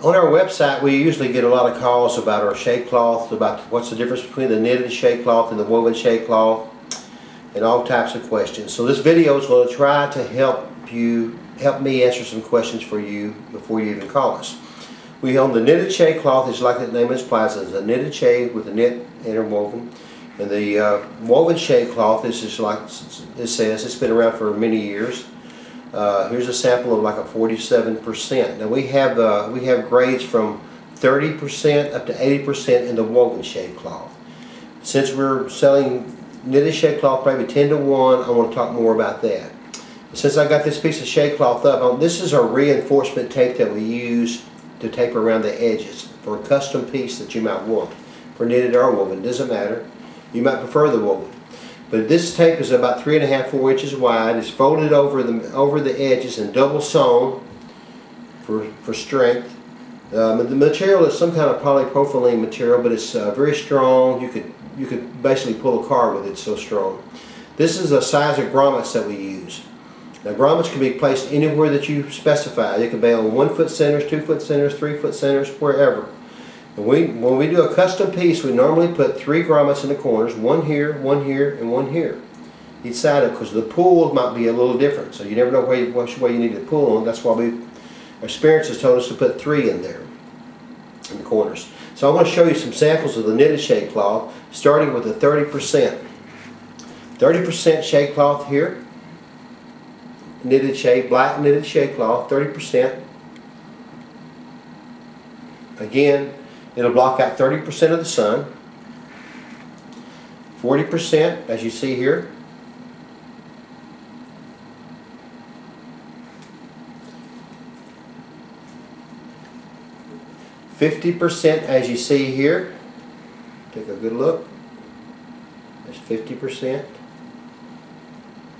On our website, we usually get a lot of calls about our shade cloth, about what's the difference between the knitted shade cloth and the woven shade cloth, and all types of questions. So this video is going to try to help me answer some questions for you before you even call us. We own the knitted shade cloth, is like the name implies, it's a knitted shade with a knit interwoven. And the woven shade cloth is just like it says, it's been around for many years. Here's a sample of like a 47%. Now we have grades from 30% up to 80% in the woven shade cloth. Since we're selling knitted shade cloth maybe 10 to 1, I want to talk more about that. Since I got this piece of shade cloth up, this is our reinforcement tape that we use to tape around the edges for a custom piece that you might want. For knitted or woven, doesn't matter. You might prefer the woven. But this tape is about 3.5–4 inches wide. It's folded over the edges and double sewn for strength. The material is some kind of polypropylene material, but it's very strong. You could basically pull a car with it, it's so strong. This is the size of grommets that we use. Now grommets can be placed anywhere that you specify. They can be on 1-foot centers, 2-foot centers, 3-foot centers, wherever. And when we do a custom piece, we normally put 3 grommets in the corners, one here, and one here. Each side of it, because the pull might be a little different. So you never know which way you need to pull on. That's why our experience has told us to put 3 in there, in the corners. So I want to show you some samples of the knitted shade cloth, starting with the 30%. 30% shade cloth here. Knitted shade, black knitted shade cloth, 30%. Again, it'll block out 30% of the sun. 40%, as you see here. %, as you see here. Take a good look. That's 50%.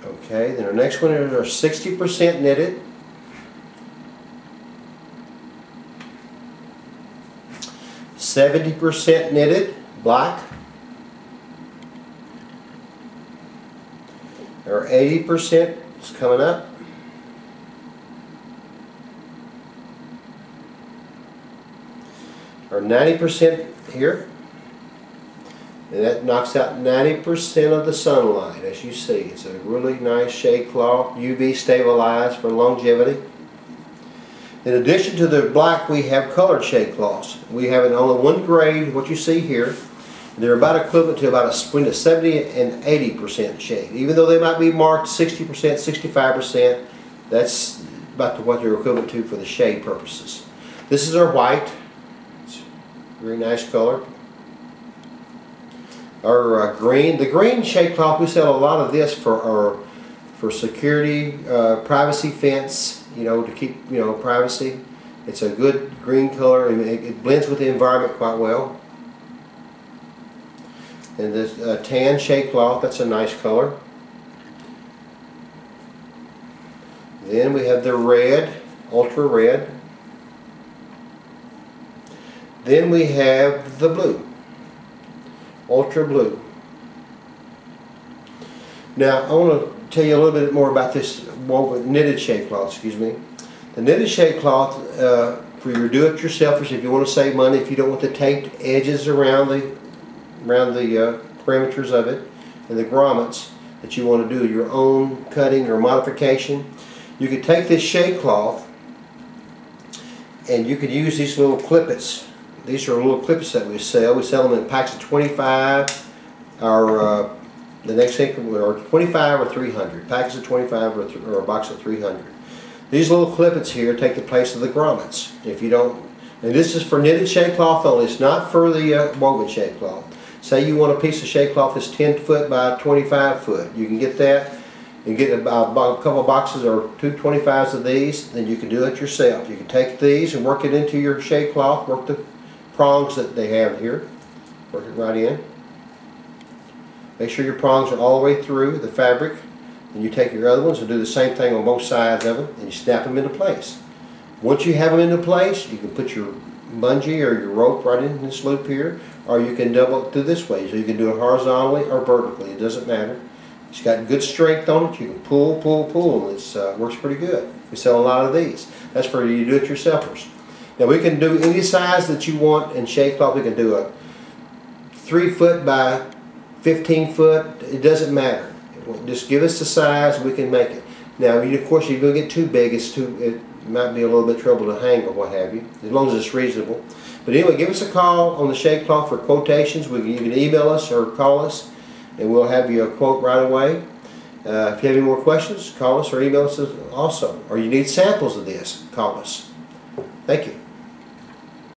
Okay, then our next one is our 60% knitted. 70% knitted, black. Our 80% is coming up. Our 90% here. And that knocks out 90% of the sunlight, as you see. It's a really nice shade cloth, UV stabilized for longevity. In addition to the black, we have colored shade cloths. We have only one grade, what you see here. They're about equivalent to about between 70 and 80% shade. Even though they might be marked 60%, 65%, that's about what they're equivalent to for the shade purposes. This is our white. It's a very nice color. Our green, the green shade cloth, we sell a lot of this for security, privacy fence, to keep privacy. It's a good green color and it blends with the environment quite well. And this tan shade cloth, that's a nice color. Then we have the red, ultra red. Then we have the blue. Ultra blue. Now I want to tell you a little bit more about this woven knitted shade cloth. Excuse me. The knitted shade cloth for your do-it-yourselfers, if you want to save money, if you don't want the taped edges around the perimeters of it, and the grommets that you want to do your own cutting or modification, you could take this shade cloth and you could use these little clippets. These are little clips that we sell. We sell them in packs of 25. The next increment are 25 or 300. Packs of 25 or a box of 300. These little clippets here take the place of the grommets. If you don't, and this is for knitted shade cloth only. It's not for the woven shade cloth. Say you want a piece of shade cloth that's 10 foot by 25 foot. You can get that and get a couple of boxes or 2 25s of these. Then you can do it yourself. You can take these and work it into your shade cloth. Work the prongs that they have here. Work it right in. Make sure your prongs are all the way through the fabric. And you take your other ones and do the same thing on both sides of them, and you snap them into place. Once you have them into place, you can put your bungee or your rope right in this loop here, or you can double it through this way. So you can do it horizontally or vertically. It doesn't matter. It's got good strength on it. You can pull, and it works pretty good. We sell a lot of these. That's for you do-it-yourselfers. Now we can do any size that you want in shade cloth. We can do a 3 foot by 15 foot. It doesn't matter. Just give us the size, we can make it. Now, of course, if you're going to get too big, it might be a little bit trouble to hang or what have you, as long as it's reasonable. But anyway, give us a call on the shade cloth for quotations. You can email us or call us, and we'll have you a quote right away. If you have any more questions, call us or email us also. Or you need samples of this, call us. Thank you.